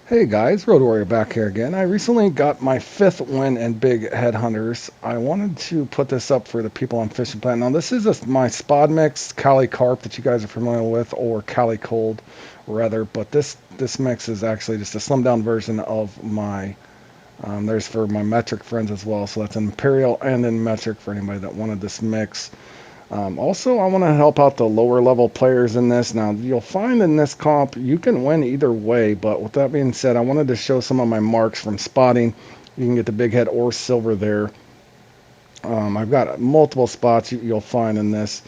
Hey guys, Road Warrior back here again. I recently got my fifth win in Big Headhunters. I wanted to put this up for the people on Fishing Planet. Now, this is my spod mix, Cali Carp, that you guys are familiar with, or Cali Cold, rather. But this mix is actually just a slimmed down version of my. There's for my metric friends as well, so that's Imperial and in metric for anybody that wanted this mix. Also, I want to help out the lower level players in this. Now, you'll find in this comp you can win either way, but with that being said, I wanted to show some of my marks from spotting. You can get the big head or silver there. I've got multiple spots you'll find in this.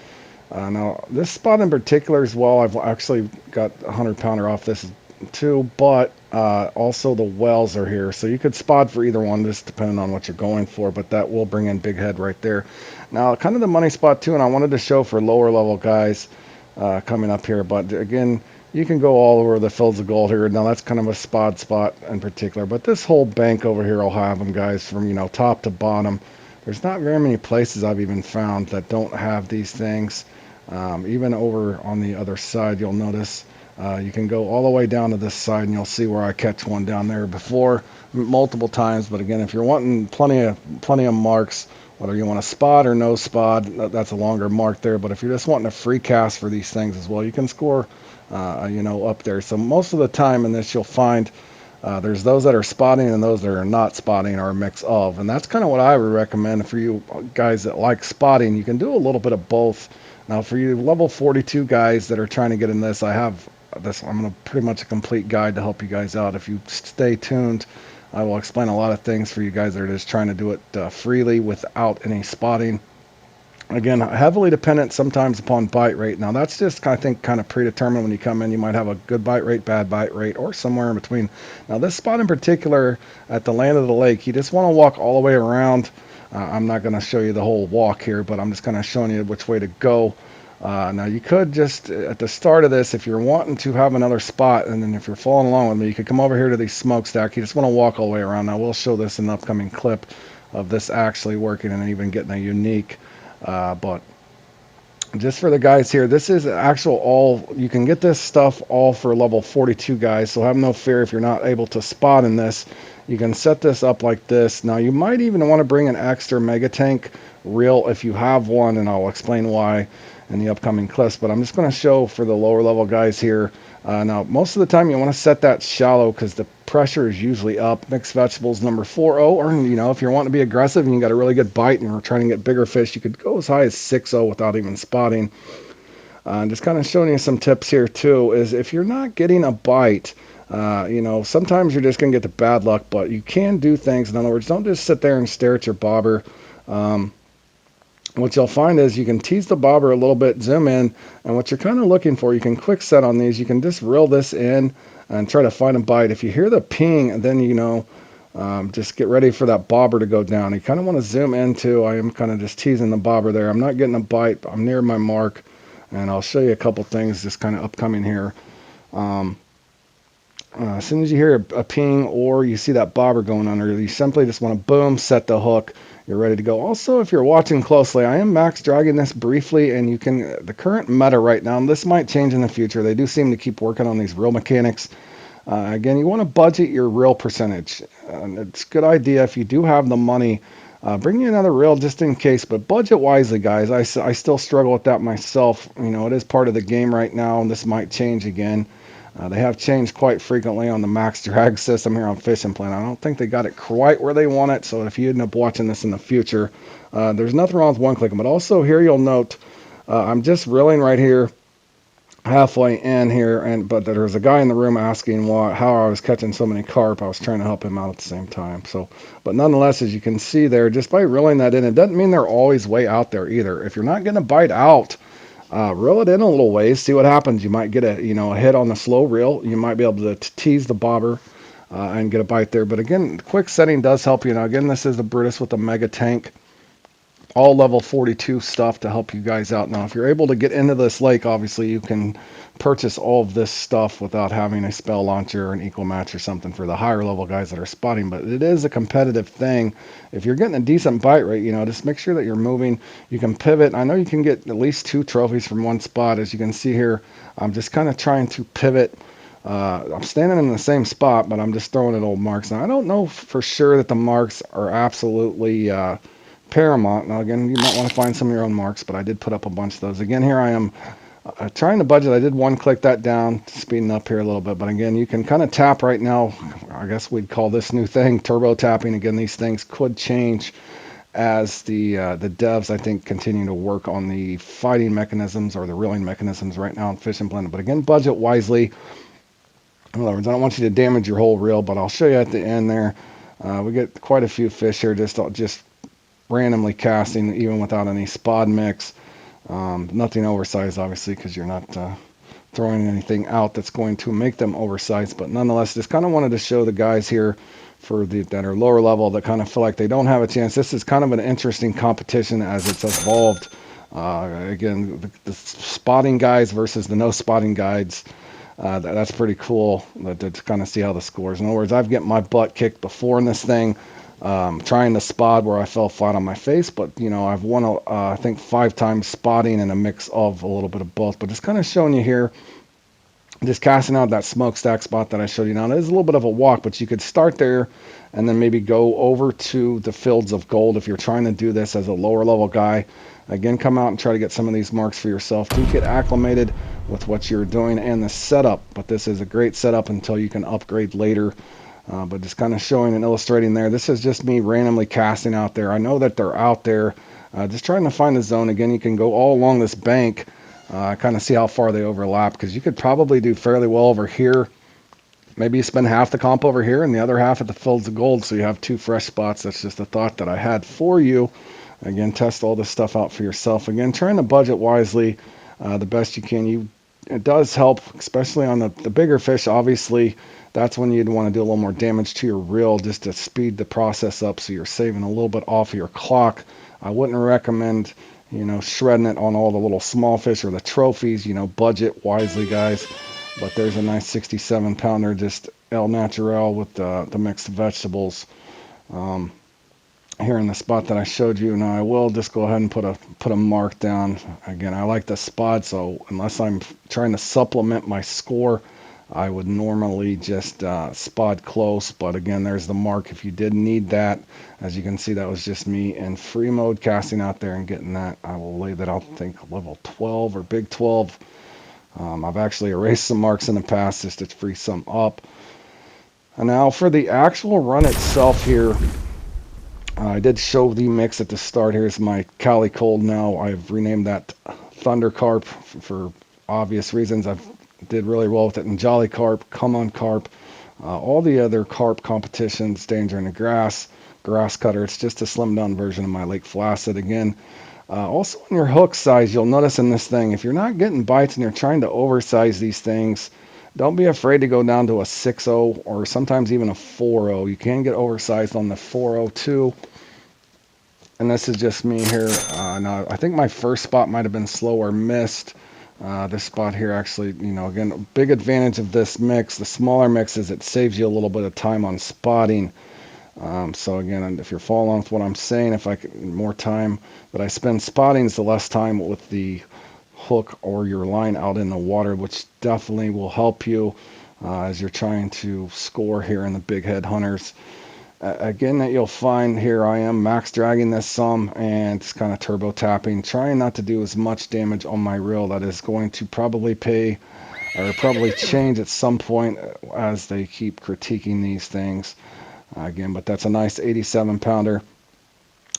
Now, this spot in particular as well, I've actually got a 100 pounder off this too, but also the wells are here. So you could spot for either one, just depending on what you're going for, but that will bring in big head right there. Now, kind of the money spot too, and I wanted to show for lower level guys coming up here, but again, you can go all over the fields of gold here. Now, that's kind of a spot in particular, but this whole bank over here will have them, guys, from, top to bottom. There's not very many places I've even found that don't have these things. Even over on the other side, you'll notice you can go all the way down to this side, and you'll see where I catch one down there before multiple times. But again, if you're wanting plenty of marks, whether you want a spot or no spot, that's a longer mark there. But if you're just wanting a free cast for these things as well, you can score, up there. So most of the time in this, you'll find there's those that are spotting and those that are not spotting, or a mix of. And that's kind of what I would recommend for you guys that like spotting. You can do a little bit of both. Now, for you level 42 guys that are trying to get in this, I have this. I'm going to pretty much a complete guide to help you guys out. If you stay tuned, I will explain a lot of things for you guys that are just trying to do it freely without any spotting. Again, heavily dependent sometimes upon bite rate. Now, that's just, I think, kind of predetermined when you come in. You might have a good bite rate, bad bite rate, or somewhere in between. Now, this spot in particular at the land of the lake, you just want to walk all the way around. I'm not going to show you the whole walk here, but I'm just kind of showing you which way to go. Now, you could just, at the start of this, if you're wanting to have another spot, and then if you're following along with me, you could come over here to these smokestack. You just want to walk all the way around. Now, we'll show this in an upcoming clip of this actually working and even getting a unique. But just for the guys here, this is actual all, you can get this stuff all for level 42 guys, so have no fear if you're not able to spot in this. You can set this up like this. Now, you might even want to bring an extra mega tank reel if you have one, and I'll explain why in the upcoming clips, but I'm just going to show for the lower level guys here. Now, most of the time you want to set that shallow because the pressure is usually up. Mixed vegetables number 40, or if you're wanting to be aggressive and you got a really good bite and you're trying to get bigger fish, you could go as high as 6.0 without even spotting. Just kind of showing you some tips here too, is if you're not getting a bite, sometimes you're just going to get the bad luck, but you can do things. In other words, don't just sit there and stare at your bobber. What you'll find is you can tease the bobber a little bit, zoom in, and what you're kind of looking for, you can quick set on these. You can just reel this in and try to find a bite. If you hear the ping, then just get ready for that bobber to go down. You kind of want to zoom into, I am kind of just teasing the bobber there. I'm not getting a bite. I'm near my mark, and I'll show you a couple things just kind of upcoming here. As soon as you hear a ping or you see that bobber going under, you simply just want to boom, set the hook. You're ready to go. Also, if you're watching closely, I am max dragging this briefly, and you can, the current meta right now, and this might change in the future, they do seem to keep working on these reel mechanics. Again, you want to budget your reel percentage. It's a good idea if you do have the money, bring you another reel just in case, but budget wisely, guys. I still struggle with that myself. It is part of the game right now, and this might change again. They have changed quite frequently on the max drag system here on Fishing Planet. I don't think they got it quite where they want it, so if you end up watching this in the future, there's nothing wrong with one clicking. But also here you'll note, I'm just reeling right here, halfway in here, but there's a guy in the room asking how I was catching so many carp. I was trying to help him out at the same time. So, but nonetheless, as you can see there, just by reeling that in, it doesn't mean they're always way out there either. If you're not going to bite out, reel it in a little ways, see what happens. You might get a hit on the slow reel. You might be able to tease the bobber and get a bite there. But again, quick setting does help you. Now again, this is the Brutus with the mega tank, all level 42 stuff to help you guys out. Now, if you're able to get into this lake, obviously you can purchase all of this stuff without having a spell launcher or an equal match or something for the higher level guys that are spotting. But it is a competitive thing. If you're getting a decent bite rate, just make sure that you're moving. You can pivot. I know you can get at least 2 trophies from one spot. As you can see here, I'm just kind of trying to pivot I'm standing in the same spot, but I'm just throwing at old marks. Now, I don't know for sure that the marks are absolutely paramount. Now, again, you might want to find some of your own marks, but I did put up a bunch of those. Again, here I am trying to budget. I did one click that down, speeding up here a little bit. But again, you can kind of tap right now. I guess we'd call this new thing turbo tapping. Again, these things could change as the devs, I think, continue to work on the fighting mechanisms or the reeling mechanisms right now in Fishing Planet. But again, budget wisely. In other words, I don't want you to damage your whole reel, but I'll show you at the end there. We get quite a few fish here, just randomly casting, even without any spod mix. Nothing oversized, obviously, because you're not throwing anything out that's going to make them oversized. But nonetheless, just kind of wanted to show the guys here that are lower level that kind of feel like they don't have a chance. This is kind of an interesting competition as it's evolved. Again, the spotting guys versus the no spotting guides. That's pretty cool to kind of see how the scores. In other words, I've get my butt kicked before in this thing, trying to spot where I fell flat on my face. But, I've won, I think, 5 times spotting and a mix of a little bit of both. But just kind of showing you here, just casting out that smokestack spot that I showed you. Now, it is a little bit of a walk, but you could start there and then maybe go over to the Fields of Gold if you're trying to do this as a lower level guy. Again, come out and try to get some of these marks for yourself to get acclimated with what you're doing and the setup. But this is a great setup until you can upgrade later. But just kind of showing and illustrating there. This is just me randomly casting out there. I know that they're out there. Just trying to find the zone. Again, you can go all along this bank, kind of see how far they overlap, because you could probably do fairly well over here. Maybe you spend half the comp over here and the other half at the Fields of Gold, so you have 2 fresh spots. That's just a thought that I had for you. Again, test all this stuff out for yourself. Again, trying to budget wisely the best you can. It does help, especially on the bigger fish. Obviously, that's when you'd want to do a little more damage to your reel just to speed the process up so you're saving a little bit off of your clock. I wouldn't recommend, shredding it on all the little small fish or the trophies. Budget wisely, guys. But there's a nice 67 pounder, just El Natural with the mixed vegetables. Here in the spot that I showed you. Now I will just go ahead and put a mark down. Again, I like the spot, so unless I'm trying to supplement my score, I would normally just spot close. But again, there's the mark if you did need that. As you can see, that was just me in free mode casting out there and getting that. I will lay that out, I think, level 12 or big 12. I've actually erased some marks in the past just to free some up. And now for the actual run itself here, I did show the mix at the start. Here's my Cali Cold now. I've renamed that Thunder Carp for obvious reasons. I did really well with it in Jolly Carp, Come On Carp, all the other carp competitions, Danger in the Grass Cutter. It's just a slimmed down version of my Lake Flaccid. Again, also in your hook size, you'll notice in this thing, if you're not getting bites and you're trying to oversize these things, don't be afraid to go down to a 6.0 or sometimes even a 4.0. You can get oversized on the 4.0 too. And this is just me here. Now, I think my first spot might have been slow or missed. This spot here actually, again, a big advantage of this mix, the smaller mix, is it saves you a little bit of time on spotting. So again, if you're following with what I'm saying, if I could, more time that I spend spotting is the less time with the hook or your line out in the water, which definitely will help you as you're trying to score here in the big head hunters. Again, that you'll find here I am max dragging this some and just kind of turbo tapping, trying not to do as much damage on my reel. That is going to probably pay or probably change at some point as they keep critiquing these things. Again, but that's a nice 87 pounder.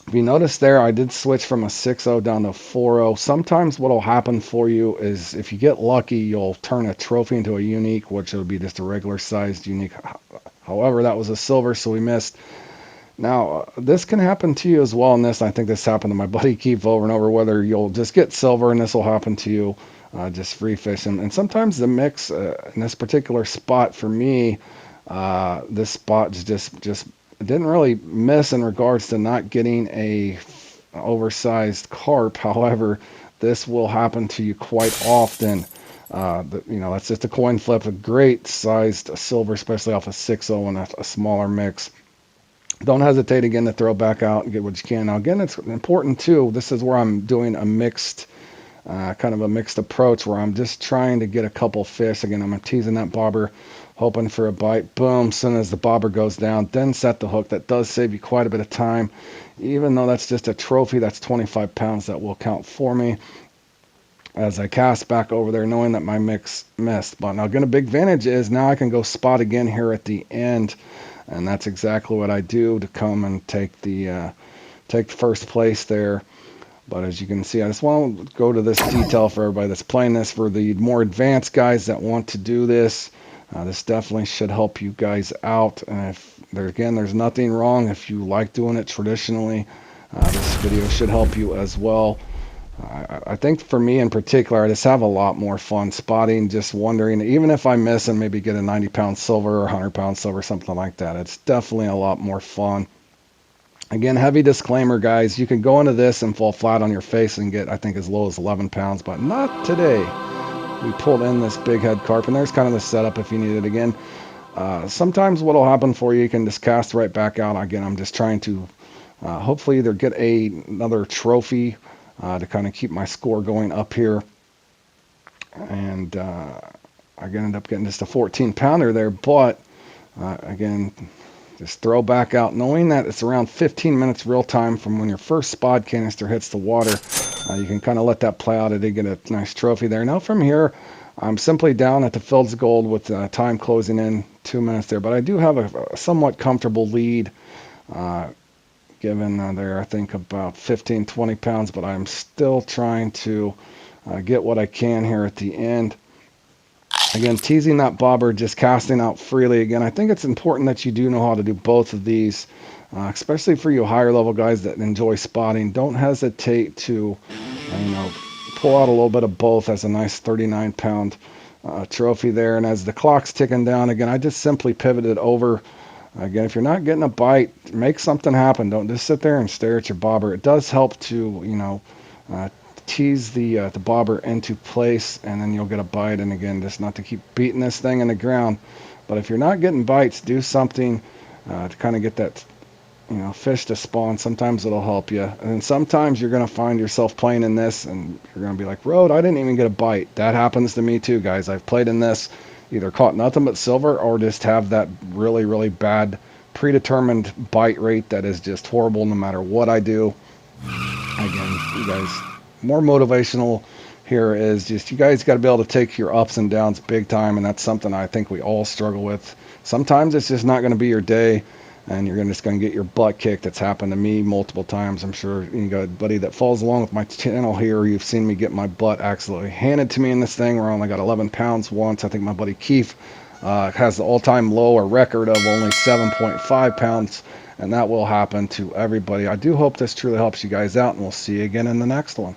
If you notice there, I did switch from a 6.0 down to 4.0. Sometimes what will happen for you is if you get lucky, you'll turn a trophy into a unique, which will be just a regular sized unique. However, that was a silver, so we missed. Now, this can happen to you as well in this. I think this happened to my buddy Keith over and over, whether you'll just get silver and this will happen to you, just free fishing. And sometimes the mix in this particular spot for me, this spot just didn't really miss in regards to not getting a oversized carp. However, this will happen to you quite often. That's just a coin flip. A great sized silver, especially off a 6.0 and a smaller mix. Don't hesitate again to throw back out and get what you can. Now again, it's important too. This is where I'm doing a mixed kind of a mixed approach where I'm just trying to get a couple fish. Again, I'm teasing that bobber, hoping for a bite. Boom, as soon as the bobber goes down, then set the hook. That does save you quite a bit of time. Even though that's just a trophy, that's 25 pounds that will count for me as I cast back over there, knowing that my mix missed. But now again, a big advantage is now I can go spot again here at the end, and that's exactly what I do to come and take the first place there. But as you can see, I just want to go to this detail for everybody that's playing this. For the more advanced guys that want to do this, this definitely should help you guys out. And if there's nothing wrong if you like doing it traditionally. This video should help you as well. I think for me in particular, I just have a lot more fun spotting, just wondering, even if I miss and maybe get a 90-pound silver or 100-pound silver, something like that, it's definitely a lot more fun. Again, heavy disclaimer, guys, you can go into this and fall flat on your face and get, I think, as low as 11 pounds, but not today. We pulled in this big head carp, and there's kind of the setup if you need it again. Sometimes what will happen for you, you can just cast right back out. Again, I'm just trying to hopefully either get another trophy to kind of keep my score going up here. And I ended up getting just a 14-pounder there, but again, just throw back out, knowing that it's around 15 minutes real time from when your first spod canister hits the water. You can kind of let that play out. I did get a nice trophy there. Now from here, I'm simply down at the Fields of Gold with time closing in 2 minutes there, but I do have a somewhat comfortable lead. Given there, I think about 15, 20 pounds, but I'm still trying to get what I can here at the end. Again, teasing that bobber, just casting out freely. Again, I think it's important that you do know how to do both of these, especially for you higher level guys that enjoy spotting. Don't hesitate to, pull out a little bit of both as a nice 39-pound trophy there. And as the clock's ticking down, again, I just simply pivoted over. Again, if you're not getting a bite, make something happen. Don't just sit there and stare at your bobber. It does help to, tease the bobber into place, and then you'll get a bite. And again, just not to keep beating this thing in the ground. But if you're not getting bites, do something to kind of get that, fish to spawn. Sometimes it'll help you. And then sometimes you're going to find yourself playing in this, and you're going to be like, Road, I didn't even get a bite. That happens to me too, guys. I've played in this, either caught nothing but silver or just have that really, really bad predetermined bite rate that is just horrible no matter what I do. Again, you guys, more motivational here is just you guys got to be able to take your ups and downs big time, and that's something I think we all struggle with. Sometimes it's just not going to be your day, and you're just going to get your butt kicked. That's happened to me multiple times. I'm sure you got a buddy that follows along with my channel here. You've seen me get my butt absolutely handed to me in this thing where I only got 11 pounds once. I think my buddy Keith has the all-time low or record of only 7.5 pounds, and that will happen to everybody. I do hope this truly helps you guys out, and we'll see you again in the next one.